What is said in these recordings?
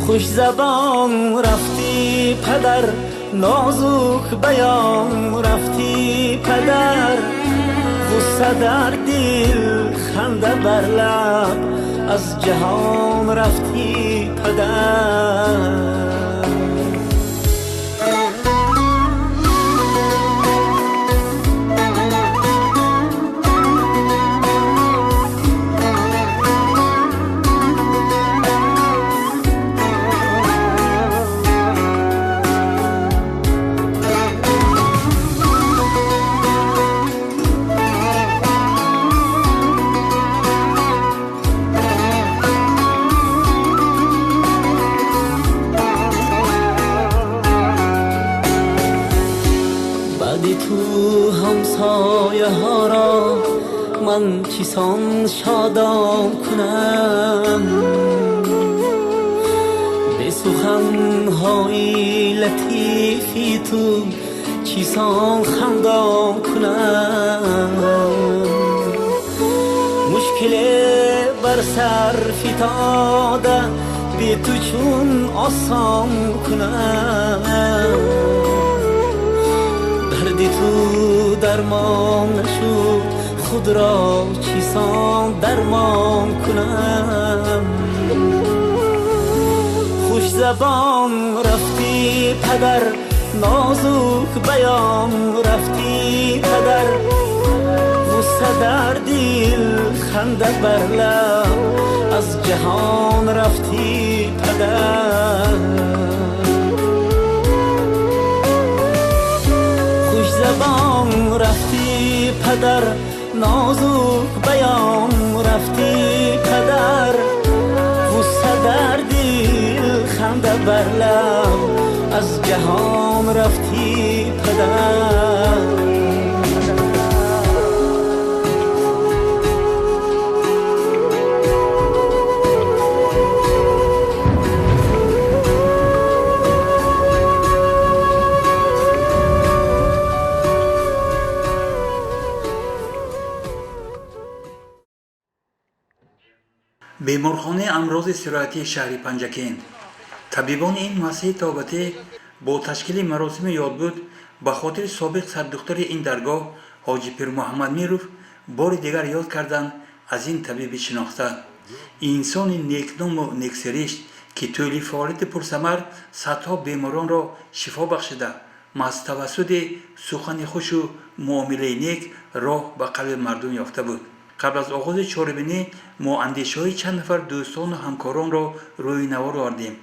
خوش زبان رفتی پدر، نازک بیان رفتی پدر، غصه در دل خنده بر لب، از جهان رفتی پدر. تو همسایه ها را من چیسان شادان کنم، به سخن های لطیفی تو چیسان خندان کنم، مشکل بر سر فتاده به تو چون آسان کنم، دردی تو درمان نشد خود را چیسان درمان کنم. خوش زبان رفتی پدر، نازک بیان رفتی پدر، غصه در دل خنده بر لب، از جهان رفتی پدر. زبان رفتی پدر، نازک بیان رفتی پدر، غصه در دل خنده بر لب، از جهان رفتی پدر. بیمارخانه امراض سرایتی شهر پنجکین. طبیبان این مؤسسه تابعه با تشکیل مراسم یادبود به خاطر سابق سردختر این درگاه حاجی پیر محمد میروف بار دیگر یاد کردند از این طبیب شناخته، انسان نیکنام و نیکسرشت که طول فعالیت پرثمر صدها بیماران را شفا بخشیده، از توسط سخن خوش و معامله نیک راه به قلب مردم یافته بود. قبل از آغاز چاره‌بینی ما اندیشه‌های چند نفر دوستان و همکاران را روی نوار آوردیم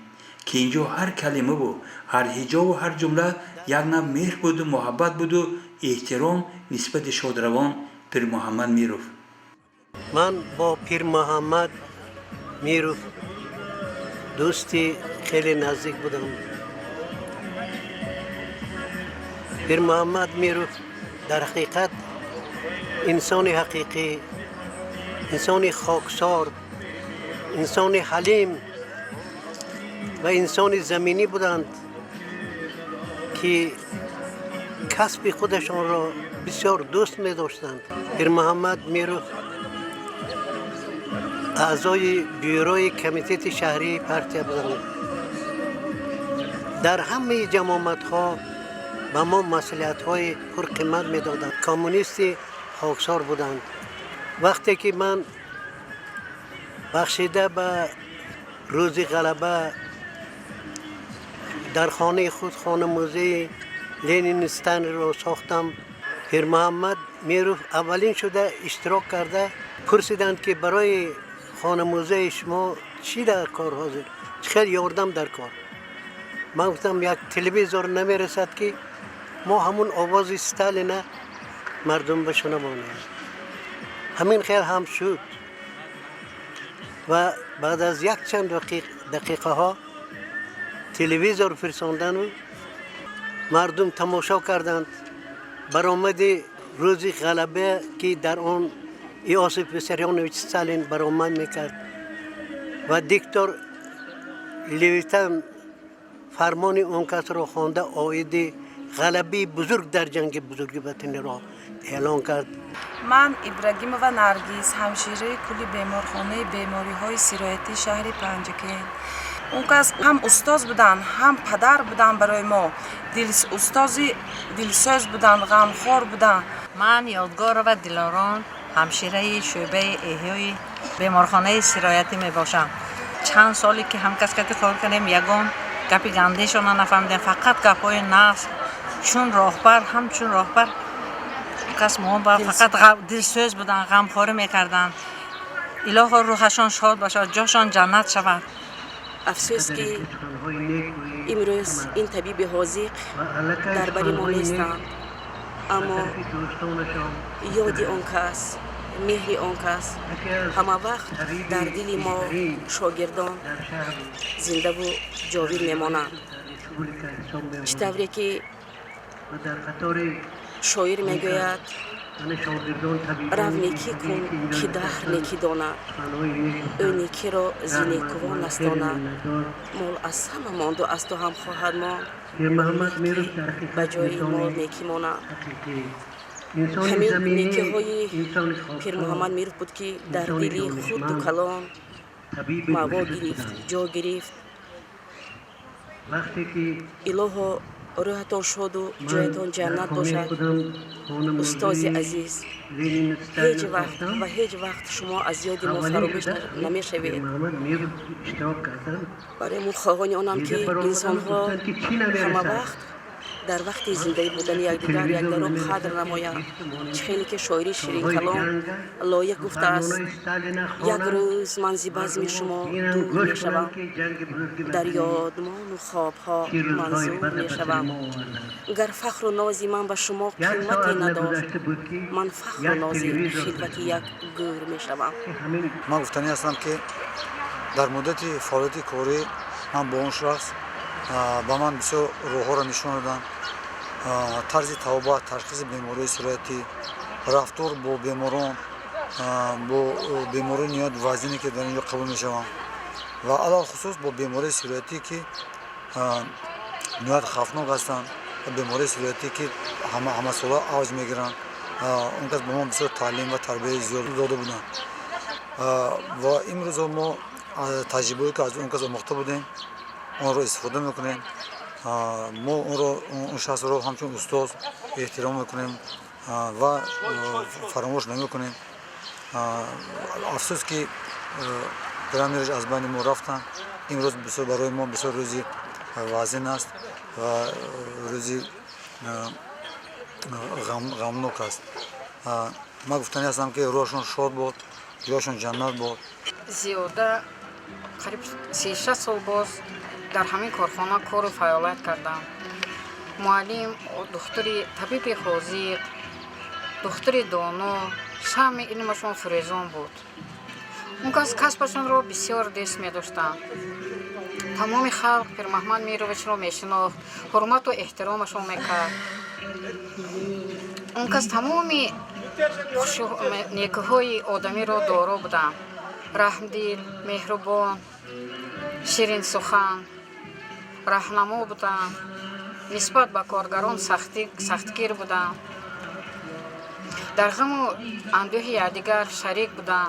که اینجا هر کلمه و هر هجا و هر جمله یک نوع مهر بود و محبت بود و احترام نسبت شادروان پیر محمد میروف. من با پیر محمد میروف دوستی خیلی نزدیک بودم. پیر محمد میروف در حقیقت انسان حقیقی، انسان خاکسار، انسان حلیم و انسان زمینی بودند که کسب خودشان را بسیار دوست می داشتند. پیر محمد میروف اعضای بیوروی کمیته شهری پارتی بودند. در همه جماعت ها به ما مصلحت های پر قیمت می دادند. کمونیستی خاکسار بودند. وقتی که من بخشیده به روز غلبه در خانه خود خانه موزه لنینستان را ساختم، پیر محمد میروف اولین شده اشتراک کرده. پرسیدند که برای خانه موزه شما چی در کار حاضر؟ چقدر یاردم در کار؟ من گفتم یک تلویزور نمیرسد که ما همون آواز استالین مردم بشنوانیم. همین خیال هم شد و بعد از یک چند دقیقه ها تلویزور فرستادن و مردم تماشا کردند. برآمد روز غلبه که در آن یوسف ویساریونویچ استالین برآمد میکرد و دیکتاتور لیویتن فرمان اون کس را خوانده، آید غلبه بزرگ در جنگ بزرگ وطن را اعلان کرد. من ابراهیمова نرگس، همشیره کلی بیمارخانه بیماری های سرایتی شهر پنجکین. اون کس هم استاد بودن هم پدر بودن برای ما استادی دلسوز بودن غمخوار بودن. من یادگار و دلارام همشیره شعبه احیای بیمارخانه سرایتی می باشم. چند سالی که هم کسکتی کار کنیم یگان گپی گندهشون نفهمیدیم، فقط گپای نقص چون راهبر همچون راهبر کس ما با فقط دلسوز بودن، غمخواری میکردن. الهی روحشان شاد باشد، جاشان جنت شود. افسوس که امروز این طبیب حاذق در بر ما نیستند، اما یاد آن کس، مهر آن کس همه وقت در دل ما شاگردان زنده و جاوید میمانند. چطوری که شاعر میگوید رو نیکی کن که دهر نیکی داند، او نیکی را زی نیکوان نستاند. مال از همه ماند و از تو هم خواهد ماند، نیکی به جای مال نیکی ماند. همین نیکی های پیر محمد میرو بود که در دل خود دو کلام موا گرفت، جا گرفت. الهی روحتان شاد و جایتان جنت باشد. استاد عزیز، هیچ وقت و هیچ وقت شما از یاد ما فراموش نمیشوید. برای من خواهان آنم که انسان ها همه وقت در وقت زندگی بودن یکدیگر یک درو قدر نمایند. خیلی که شاعری شیرین کلام لایق گفته است: یک روز من زی بزم شما دور می شوم، در یادمان و خوابها منظور می شوم. گر فخر و نازی من به شما قیمتی نداشت، من فخر و نازی خلوت یک گور می شوم. من گفتنی هستم که در مدت فعالیت کاری من با اون شخص با من بسیار روح‌ها را نشان دادن. طرز توبه، تشخیص بیماری سرایتی، رفتار با بیماران، با بیماری نیاد وزنی که در اینجا قبول میشوند و علاوه خصوص با بیماری سرایتی که نیاد خفناک هستند و بیماری سرایتی که همه سالا اوج میگیرند. اون کس به ما بسیار تعلیم و تربیت زیاد داده بودند و امروز ما تجربه‌ای که از اون کس آموخته بودیم اون رو استفاده میکنیم. ما اون شخص رو همچون استاد احترام میکنیم و فراموش نمیکنیم. افسوس که پیرامیرش از بین ما رفتن. امروز بسیار برای ما بسیار روزی وزن است و روزی غمناک است. ما گفتنی هستم که روحشون شاد بود، جایشون جنت بود. زیاده قریب 36 سال باز در همین کارخانه کار و فعالیت کردم. معلم، دختری طبیب حاذق، دختری دانا، شمع علمشون فریزان بود. اون کس کسبشون رو بسیار دوست می داشتند. تمام خلق پیر محمد میرویچ رو میشناخت، حرمت و احترامشون میکرد. اون کس تمام نیکوهای آدمی رو دارا بودن. رحمدل، مهربان، شیرین سخن، راهنما بودن. نسبت به کارگران سختگیر بودن. در غم و اندوه یکدیگر شریک بودن.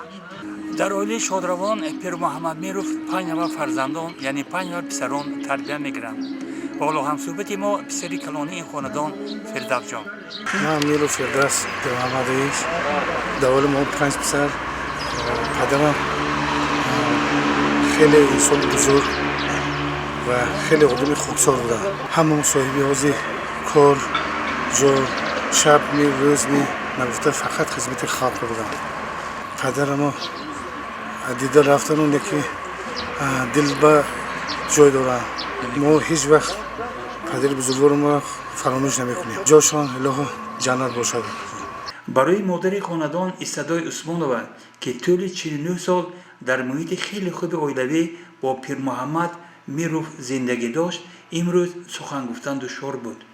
در عائله شادروان پیر محمد میروف 5 نفر فرزندان یعنی 5 نفر پسران تربیت میگیرند. بالا هم صحبت ما پسری کلانی این خاندان فردوس جان. من میروف فردوس پیر محمد داول ما 5 پسر. پدرم خیلی انسان بزرگ و خیلی آدم خودسار بودن. همه صاحبی حوزه کار، جا، شب می، روز می نگفته فقط خدمت خلق بودن. پدرم دیده رفتن اونه که دل به جای دارن. ما هیچ وقت پدر بزرگوار ما فراموش نمیکنیم. جاشان الهی جنت باشد. برای مادر خاندان استادای عثمانова که طول 49 سال در محیط خیلی خوب اولیوی با پیر محمد میروف زندگی داشت، امروز سخن گفتن دشوار بود.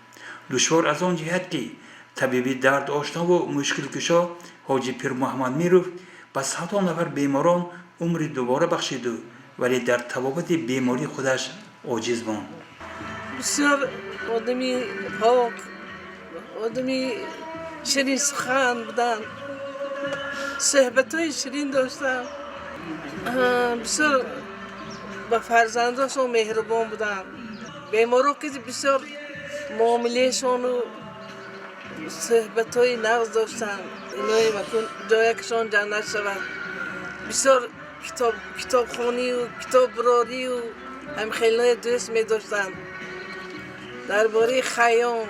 دشوار از آن جهت که طبیبی درد آشنا و مشکل کشا حاجی پیر محمد میروف به صدها نفر بیماران عمر دوباره بخشید ولی در طبابت بیماری خودش عاجز ماند. بسیار آدمی پاک، آدمی شیرین سخن بودن، صحبت‌های شیرین داشتن. بسیار با فرزنداشون مهربان بودن. بیمارا که بسیار معاملهشون و صحبت‌های نغز داشتن، اینایی مکن جایکشان جنت شود. بسیار کتابخوانی و کتاب براری و هم خیلی دوست می داشتن. درباره خیام،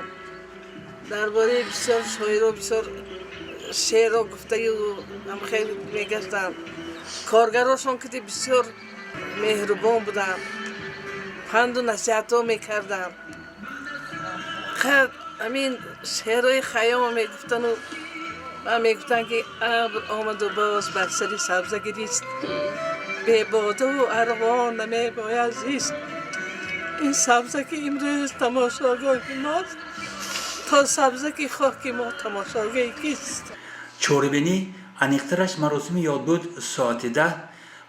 درباره بسیار شاعر و بسیار شعر و گفته و هم خیلی می گشتن. کارگراشون که بسیار مهربان بودن، پند و نصیحت ها می کردن. خیلی همین شعرهای خیام می گفتن و می گفتن که ابر آمد و باز بر سری سبزه گریست، به باده و ارغوان نمی باید زیست. این سبزه که امروز تماشاگاه ماست، تا سبزه که خاک ما تماشاگاه کیست. چوربینی انیقترش مراسم یاد بود ساعت 10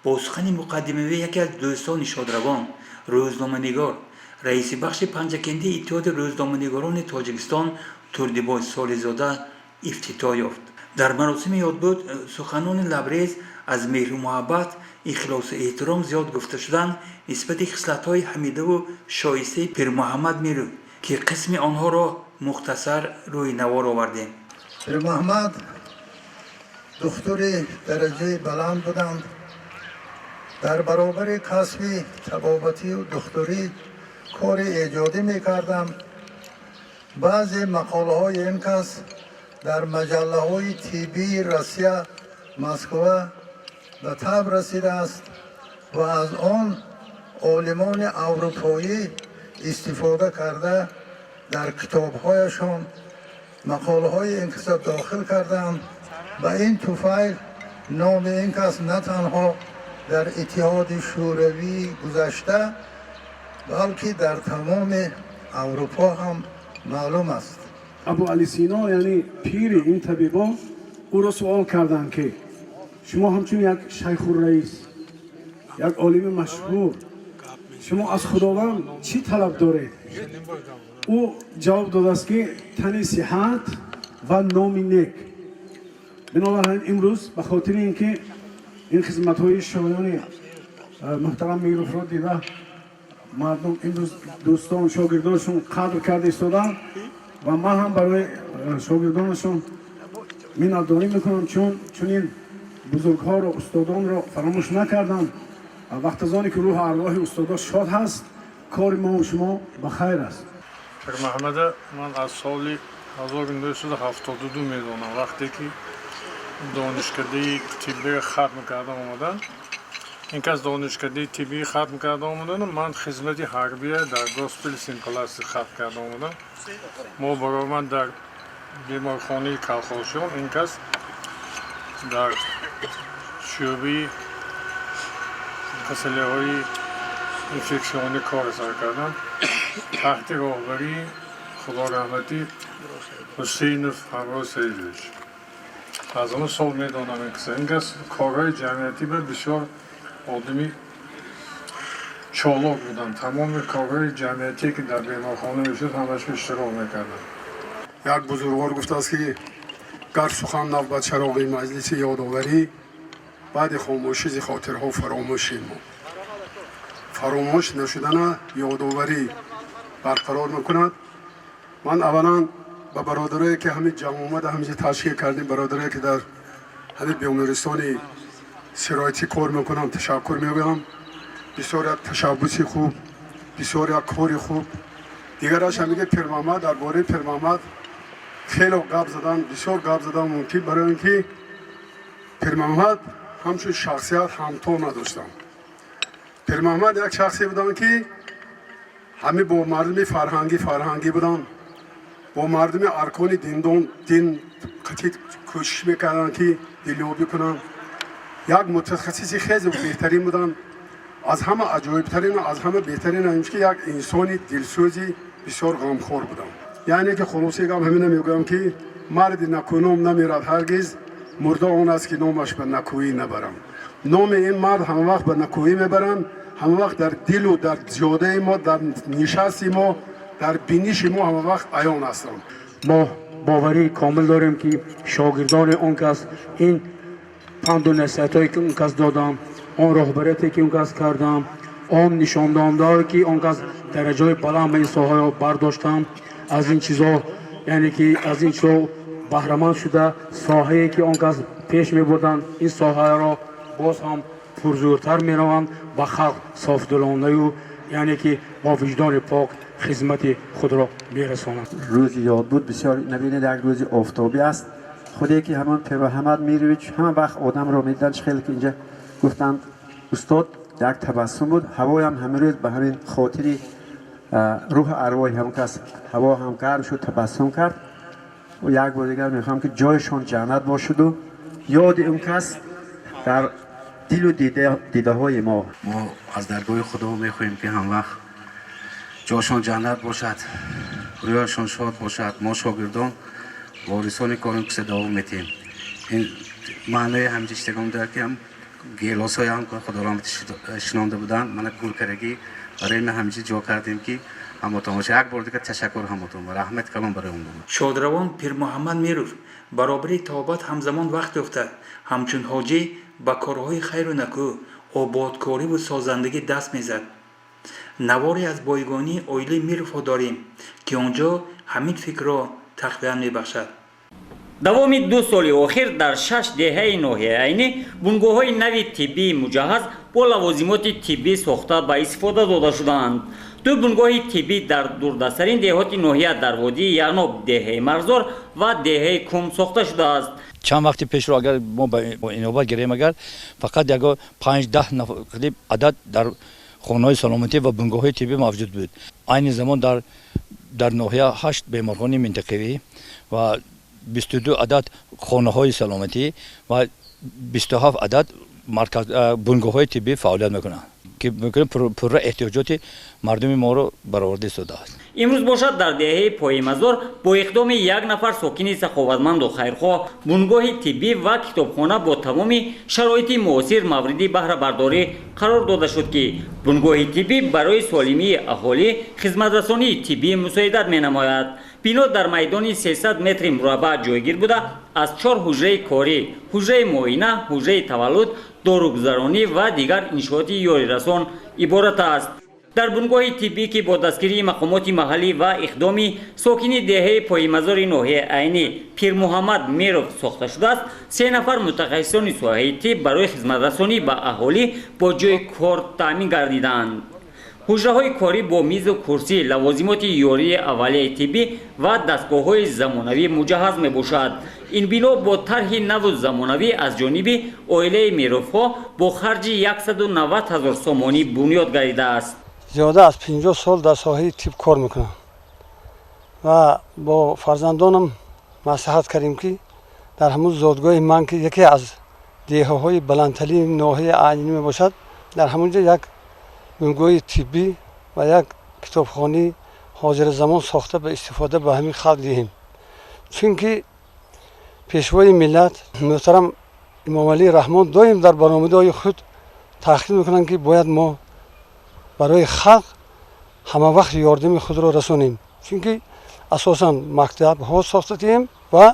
با سخن مقدمه یکی از دوستان شادروان روزنامه‌نگار رئیس بخش پنجکندی اتحاد روزنامه‌نگاران تاجیکستان توردیبای سالیزاده افتتاح یافت. در مراسم یاد بود سخنان لبریز از مهر و محبت، اخلاص و احترام زیاد گفته شدند نسبت خصلت‌های حمیده و شایسته پیر محمد میرو که قسم آنها را مختصر روی نوار آوردیم. پیر محمد دکتر درجه بلند بودند. در برابر کسب طبابتی و دکتری کار ایجادی میکردند. بعضی مقاله های این کس در مجله های تیبی روسیه، مسکو به تب رسیده است و از آن عالمان اروپایی استفاده کرده در کتابهایشان مقاله های این کس داخل کردند. و این توفیل نام این کس نه تنها در اتحاد شوروی گذشته بلکه در تمام اروپا هم معلوم است. ابو علی سینا یعنی پیر این طبیبا او را سوال کردند که شما همچون یک شیخ الرئیس، یک عالم مشهور، شما از خداوند چی طلب دارید؟ او جواب داده است که تن صحت و نام نیک. بنابراین امروز به خاطر اینکه این خدمت‌های شایان محترم میروف را دیده مردم امروز دوستان شاگردانشون قدر کرده ایستادن و من هم برای شاگردانشون منتداری میکنم چون این بزرگ‌ها را استادان را فراموش نکردن. وقت از آنی که روح ارواح استادا شاد هست کار ما و شما بخیر است. پیر محمد من از سال 1972 میدونم وقتی که دانشکده طبی ختم کردم اومدن. این که از دانشکده طبی ختم کردم اومدن من خدمت حربی در گاسپل سینکلاس ختم کردم اومدن. ما برای من در بیمارخانه کلخاشون این کس در شعبه مسئله های انفکسیونی کار سر کردم تحت راهبری خدا رحمتی حسین فرا سیدویچ. از اون سال میدونم این کس کارهای جمعیتی به بسیار آدمی چالاک بودن. تمام کارهای جمعیتی که در بیمارخانه میشد همش اشتراک میکردن. یک بزرگوار گفته است که گر سخن نبود چراغ مجلس یادآوری، بعد خاموشی ز خاطرها فراموشیم. فراموش نشدن یادآوری برقرار میکند. من اولا به برادرایی که همین جمع آمد همینجا تشکیل کردیم، برادرایی که در همین بیمارستان سرایتی کار میکنم تشکر میگویم. بسیار یک تشبوسی خوب، بسیار یک کاری خوب. دیگرش هم میگه پیر محمد، درباره پیر محمد خیلی گپ زدن، بسیار گپ زدن ممکن برای اینکه پیر محمد همچون شخصیت همتا نداشتن. پیر محمد یک شخصی بودن که همه با مردم فرهنگی بودن، با مردم ارکان دین قطعی کوشش میکردن که دلیابی کنن. یک متخصصی خیلی بهترین بودن، از همه عجایبترین و از همه بهترین همیشه که یک انسانی دلسوزی بسیار غمخوار بودن. یعنی که خلاصه گم همین میگویم که مرد نکونام نمیرد هرگز، مرده آن است که نامش به نکویی نبرم. نام این مرد همه وقت به نکویی میبرن، همه وقت در دل و در زیاده ما، در نشست ما، در بینش ما همه وقت عیان هستند. ما باوری کامل داریم که شاگردان اون کس این پند و نصیحتایی که اون کس دادم، اون راهبریتی که اون کس کردم آن نشان دهنده که آنکس درجه بلند به این ساحه را برداشتند از این چیزا یعنی که از این چیزا بهره‌مند شده ساحه‌ای که آنکس پیش می‌بردند این ساحه را باز هم پرزورتر می‌روند و خلق صافدلانه و یعنی که با وجدان پاک خدمت خود را می‌رسانند. روز یاد بود بسیار نبینید یک روز آفتابی است. خودی که همان پیر محمد میرویچ همه وقت آدم را میدیدن خیلی که اینجا گفتند استاد یک تبسم بود. هوای هم همین روز به همین خاطری روح ارواح هم کس هوا هم گرم شد تبسم کرد و یک بار دیگر میخوام که جایشان جنت باشد و یاد اون کس در دل و دیده های ما از درگاه خدا میخواهیم که هم وقت جایشان جنت باشد رویشان شاد باشد. ما شاگردان وارثان کاریم که دوام میتیم. این معنای همجشتگان در که هم گیلاس های هم که خدا رحمت شنانده بودن من گلکرگی برای ما همیشه جا کردیم که همتون باشه. یک بار دیگه تشکر همتون و رحمت کلام برای اون بود. شادروان پیر محمد میروف برابری توبت همزمان وقت افته همچون حاجی با کارهای خیر و نکو آبادکاری و سازندگی دست میزد. نواری از بایگانی اویلی میروف داریم که اونجا همین فکر را تقویت میبخشد. دوامی 2 سال آخر در 6 دهه ناحیه عینی بنگاه‌های نوی طبی مجهز با لوازمات طبی ساخته به استفاده داده شدند. 2 بنگاه طبی در دوردستترین دهات ناحیه در وادی یعناب دهه مرزار و دهه کم ساخته شده است. چند وقتی پیش رو اگر ما با اینوبا گیریم اگر فقط یک 5-10 نفر عدد در خانه‌های سلامتی و بنگاه‌های طبی موجود بود. این زمان در ناحیه 8 بیمارخانه منطقه‌ای و 22 عدد خانه‌های سلامتی و 27 عدد مرکز بنگاه‌های طبی فعالیت میکنند که میکنه پر احتیاجات مردم ما رو برآورده شده است. امروز باشد در دهه پای مزار با اقدام یک نفر ساکن سخاوتمند و خیرخواه بنگاه طبی و کتابخانه با تمام شرایط معاصر موردی بهره برداری قرار داده شد که بنگاه طبی برای سالمی اهالی خدمت رسانی طبی مساعدت مینماید. بنا در میدان 300 متر مربع جایگیر بوده از 4 حجره کاری، حجره معاینه، حجره تولد، داروگذرانی و دیگر انشاءات یاری رسان عبارت است. در بنگاه طبی که با دستگیری مقامات محلی و اقدام ساکن دهه پای مزار ناحیه عینی پیر محمد میروف ساخته شده است، 3 نفر متخصصان ساحه طب برای خدمت رسانی به اهالی با جای کار تامین گردیدند. حجره های کاری با میز و کرسی، لوازمات یاری اولیه طبی و دستگاه های زمانوی مجهز می باشد. این بنا با طرح نو زمانوی از جانب عائله میروف ها با خرج 190,000 سومانی بنیاد گردیده است. زیاده از 50 سال در ساحه طب کار میکنم و با فرزندانم نصیحت کردیم که در همون زادگاه من که یکی از دهه های بلندترین ناحیه عینی می باشد در همونجا یک بنگاه طبی و یک کتابخانه حاضر زمان ساخته به استفاده به همین خلق دهیم. چون که پیشوای ملت محترم امام علی رحمان دائم در برنامه‌های خود تاکید میکنن که باید ما برای خلق همه وقت یاردم خود را رسانیم. چون که اساساً مکتب ها ساخته دهیم و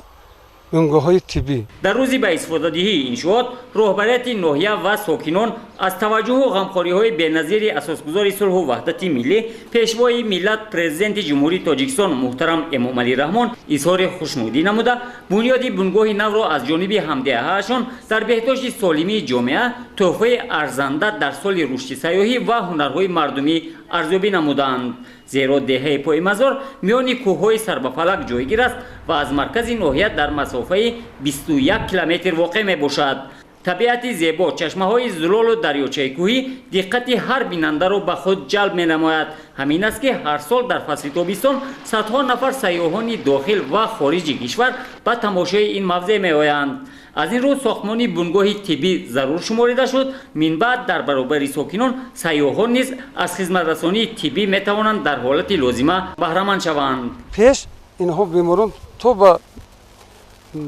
بنگاه‌های طبی. در روزی به استفاده دهی انشاءات رهبریت ناحیه و ساکنان از توجه و غمخواری‌های بی‌نظیر اساسگزار صلح و وحدت ملی پیشوای ملت پرزیدنت جمهوری تاجیکستان محترم امام علی رحمان اظهار خوشنودی نموده بنیاد بنگاه نو را از جانب همدیهه‌شان در بهداشت سالمی جامعه تحفه ارزنده در سال رشد سیاحی و هنرهای مردمی ارزیابی نمودند. زیرا دهه پای مزار میان کوههای سربفلک جایگیر است و از مرکز ناحیه در مسافه 21 کیلومتر واقع می باشد. طبیعت زیبا، چشمه های زلال و دریاچه کوهی دقت هر بیننده را به خود جلب می نماید. همین است که هر سال در فصل تابستان صدها نفر سیاحان داخل و خارج کشور به تماشای این موضع می آیند. از این رو ساختمان بنگاه طبی ضرور شماریده شد. من بعد در برابر ساکنان سیاحان نیز از خدمت رسانی طبی می توانند در حالت لازمه بهره مند شوند. پیش اینها بیماران تو به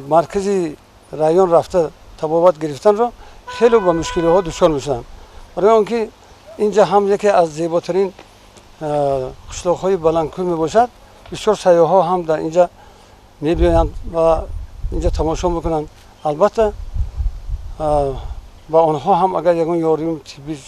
مرکز رایون رفته تبابت گرفتن را خیلی با مشکلی ها دچار میشدن. برای آنکه اینجا هم یکی از زیباترین قشلاق های بلندکوه می باشد، بسیار سیاح ها هم در اینجا می بیایند و اینجا تماشا میکنند. البته با آنها هم اگر یگان یاری طبی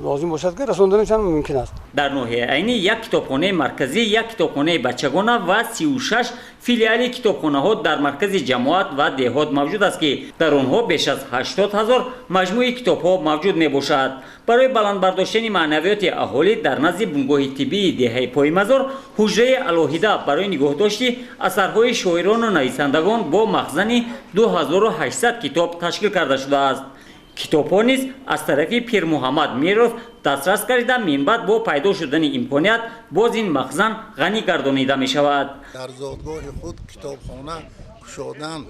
لازم باشد که رساندنش هم ممکن است. در ناحیه عینی یک کتابخانه مرکزی، یک کتابخانه بچگانه و 36 فیلیال کتابخانه ها در مرکز جماعت و دهات موجود است که در آنها بیش از 80,000 مجموعه کتاب ها موجود می باشد. برای بلند برداشتن معنویات اهالی در نزد بنگاه طبی دهه پایمزار حجره الهیده برای نگهداشت اثرهای شاعران و نویسندگان با مخزن 2800 کتاب تشکیل کرده شده است. کتاب‌ها نیز از طرف پیر محمد میروف دسترس گردیده منبع با پیدا شدن امکانیت باز این مخزن غنی گردانیده می شود. در زادگاه خود کتابخانه گشادن،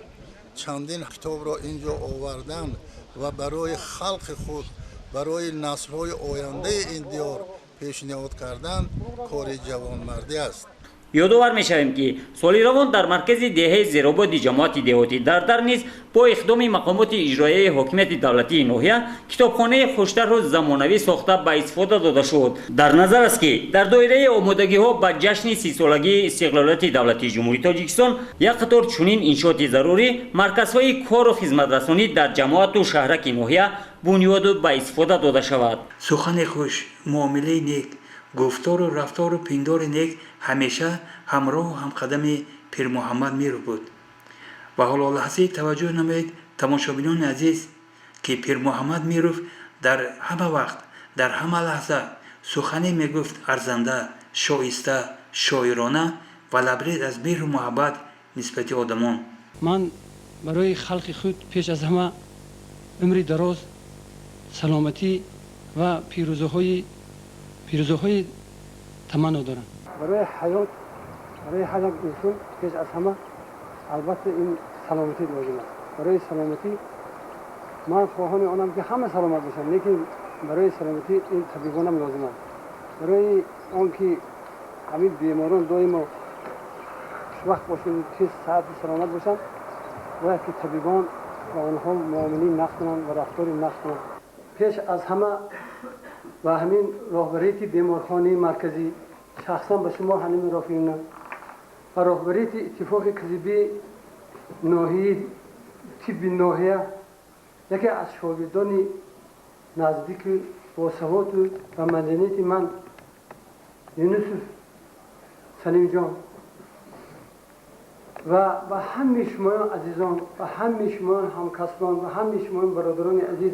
چندین کتاب را اینجا آوردن و برای خلق خود، برای نسل‌های آینده این دیار پیشنهاد کردن کار جوانمردی است. یادآور می‌شویم که سالی روان در مرکز دهه زیرآباد جماعت دهاتی در نیز با اقدام مقامات اجرایی حکومت دولتی ناحیه کتابخانه خوشتر و زمانوی ساخته به استفاده داده شد. در نظر است که در دایره آمادگی‌ها به جشن 30 سالگی استقلالیت دولتی جمهوری تاجیکستان یک قطار چنین انشاءات ضروری مرکزهای کار و خدمت‌رسانی در جماعت و شهرک ناحیه بنیاد به استفاده داده شود. سخن خوش، معامله نیک، گفتار و رفتار و پندار نیک همیشه همراه و همقدم پیر محمد میرو بود. و حالا لحظه توجه نمایید تماشابینان عزیز که پیر محمد میرو در همه وقت، در همه لحظه سخنی میگفت ارزنده، شایسته، شاعرانه و لبریز از مهر و محبت نسبت آدمان. من برای خلق خود پیش از همه عمری دراز، سلامتی و پیروزی‌های تمنا دارم. برای حیات، برای هر یک انسان پیش از همه البته این سلامتی لازم است. برای سلامتی من خواهان آنم که همه سلامت باشند، لیکن برای سلامتی این طبیبانم لازم است. برای آنکه همین بیماران دائما وقت باشند، تیز صحت سلامت باشند، باید که طبیبان و آنها معامله نقص کنند و رفتار نقص کنند. پیش از همه و همین راهبریت بیمارخانه مرکزی شخصا به شما همین رافیقان و راهبریت اتفاق کذبی ناحیه طب ناحیه یکی از شاگردان نزدیک با سواد و مدنیت من یونس سلیم جان و همه شما عزیزان و همه شما همکسبان و همه شما برادران عزیز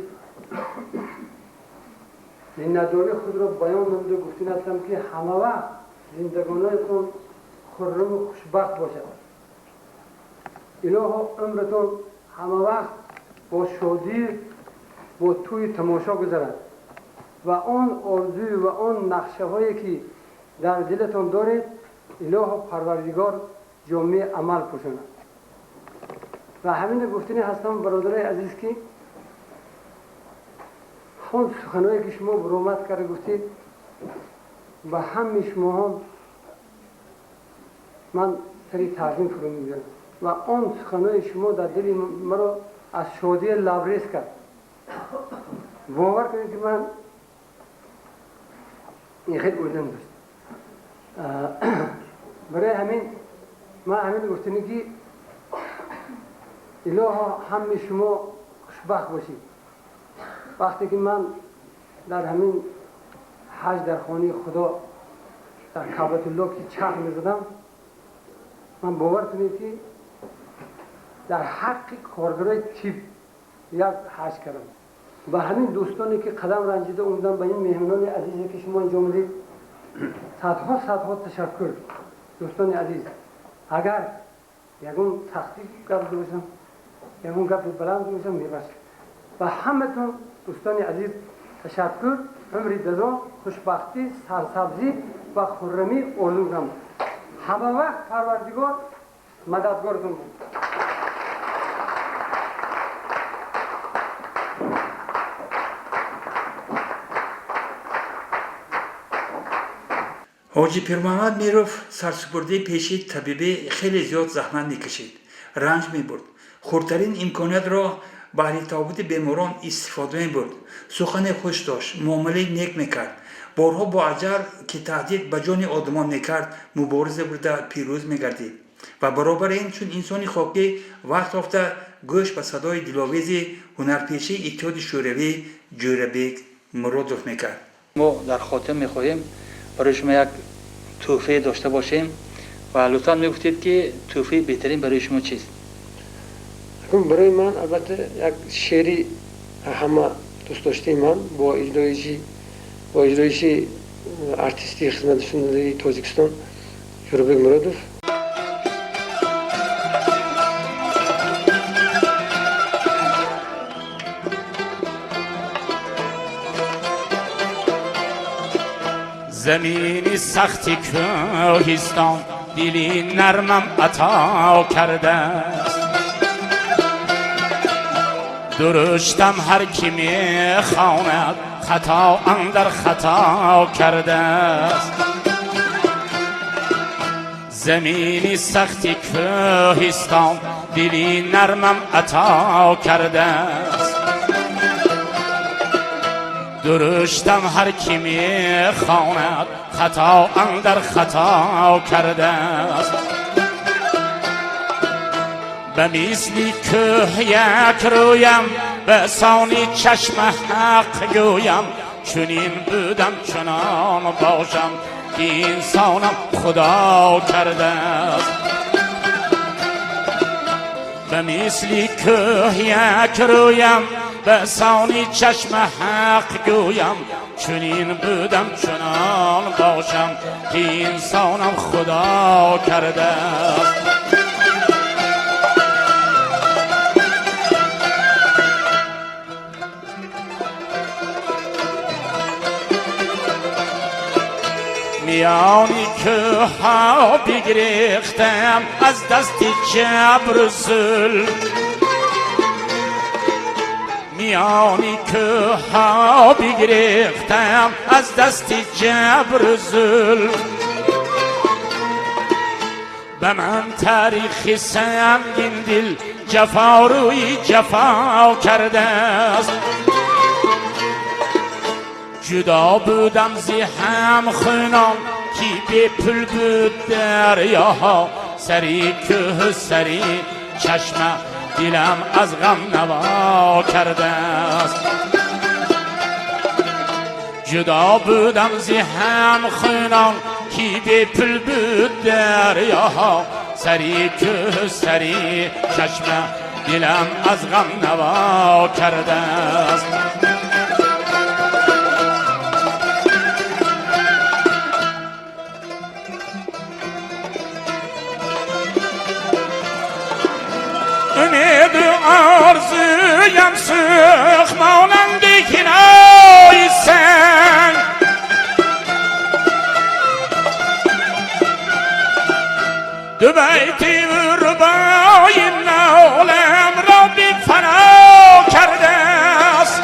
این نداری خود را بیان نموده گفتین هستم که همه وقت زندگانایتون خرم و خوشبخت باشد. الها عمرتون همه وقت با شادی با توی تماشا گذرد و آن آرزوی و آن نقشه هایی که در دلتون دارید الها پروردگار جامعه عمل پوشاند. و همین گفتین هستم برادرای عزیز که اون سخنایی که شما برآمد کرده گفتید و همه شما هم من سری تعظیم فرو می‌گیرم و آن سخنای شما در دل مرا از شادی لبریز کرد. باور کنید که من این خیلی بودم داشت. برای همین من همین گفتنی که الها همه شما خوشبخت باشید. وقتی که من در همین حج در خانه خدا در کعبة الله که چرخ می‌زدم، من باور کنید که در حق کارگرای طب یک حج کردم و همین دوستانی که قدم رنجیده اومدن به این مهمانان عزیزی که شما انجام میدید صدها تشکر. دوستان عزیز، اگر یکون تخصیص کرده باشم یکون گپ بلند باشم میبخشید و همتون دوستان عزیز تشکر. عمری دراز، خوشبختی، سرسبزی و خرمی آرزو کنم. همه وقت پروردگار مددگارتون بود. حاجی پیر محمد میروف سرسپرده پیشی طبیبی خیلی زیاد زحمت میکشید، رنج میبرد، خردترین امکانیت را برای تابوت بیماران استفاده میبرد، سخن خوش داشت، معامله نیک میکرد، بارها با اجر که تهدید به جان آدمان میکرد مبارزه برده پیروز میگردید و برابر این چون انسانی خاکی وقت رفته گوش به صدای دلاویز هنرپیشه اتحاد شوروی جوربک مرودوف میکرد. ما در خاطر میخواهیم برای شما یک تحفه داشته باشیم و لطفا میگفتید که تحفه بهترین برای شما چیست؟ برای من البته یک شعری همه دوست داشته من با اجرایشی ارتیستی خدمت شنونده تاجیکستان جوربک مرودوف. زمینی سختی کوهستان دلی نرمم عطا کرده است، درشتم هر کی میخواند خطا اندر خطا کرده است. زمینی سختی کوهستان دلی نرمم عطا کرده است، درشتم هر کی میخواند خطا اندر خطا کرده است. به مثلی که یک رویم به سانی چشم حق گویم، چنین بودم چنان باشم که انسانم خدا کرده است. به مثلی که یک رویم به سانی چشم حق گویم، چنین بودم چنان باشم که انسانم خدا کرده است. میانی که ها بگریختم از دست جبر و ظلم، میانی که ها بگریختم از دست جبر و ظلم، به من تاریخ سنگین دل جفا روی جفا کرده است. جدا بودم زی هم خونم کی به پل بود دریاها، سری که سری چشم دلم از غم نوا کرده است. جدا بودم زی هم خونم کی به پل بود دریاها، سری که سری چشم دلم از غم نوا کرده است. امید آرزویم سوخ مانند کنای سنگ، دو بیتی و ربای نالم را بی فنا کرده است.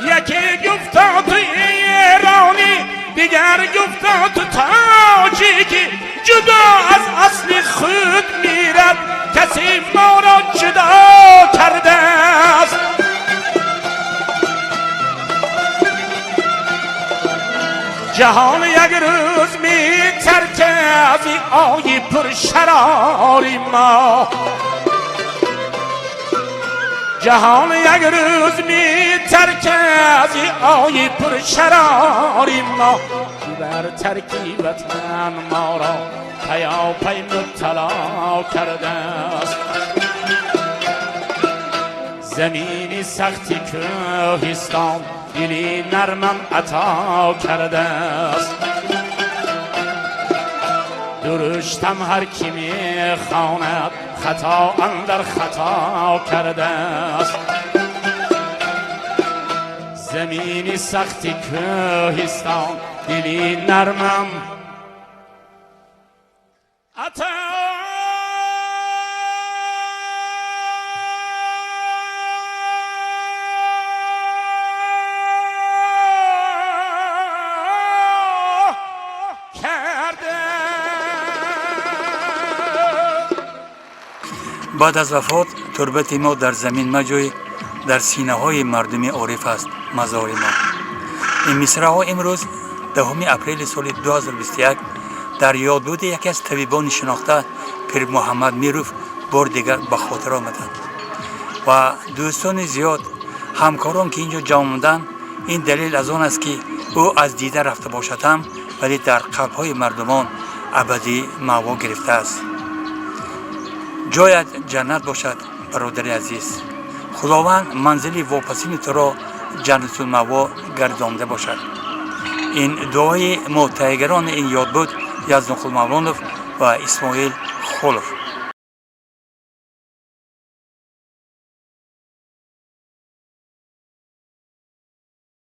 یکی گفتا تو ایرانی، دیگر گفتا تو تاجیکی، جدا از اصل خود میرد کسی ما را جدا کرده است. جهان یک روز میترکه از این آی پر شراری ما، جهان یک روز میترکه از این آی پر شراری ما، بر ترکی وطن ما را پیاپی مبتلا کرده است. زمینی سختی کوهستان دلی نرمم عطا کرده است، درشتم هر کی میخواند خطا اندر خطا کرده است. زمینی سختی کوهستان دلی نرمم عطا بعد از وفات تربت ما در زمین مجوی، در سینه های مردم عارف است مزار ما. این مصرع‌ها امروز 10 اپریل سال 2021 در یادبود یکی از طبیبان شناخته پیر محمد میروف بار دیگر به خاطر آمدند. و دوستان زیاد همکاران که اینجا جمع موندن، این دلیل از آن است که او از دیده رفته باشد هم ولی در قلب‌های مردمان ابدی مأوا گرفته است. جایت جنت باشد برادر عزیز. خداوند منزل واپسین تو را جنت المأوا گردانده باشد. این دعای متحیگران این یاد بود یزدان خلمولانوف و اسماعیل خولوف.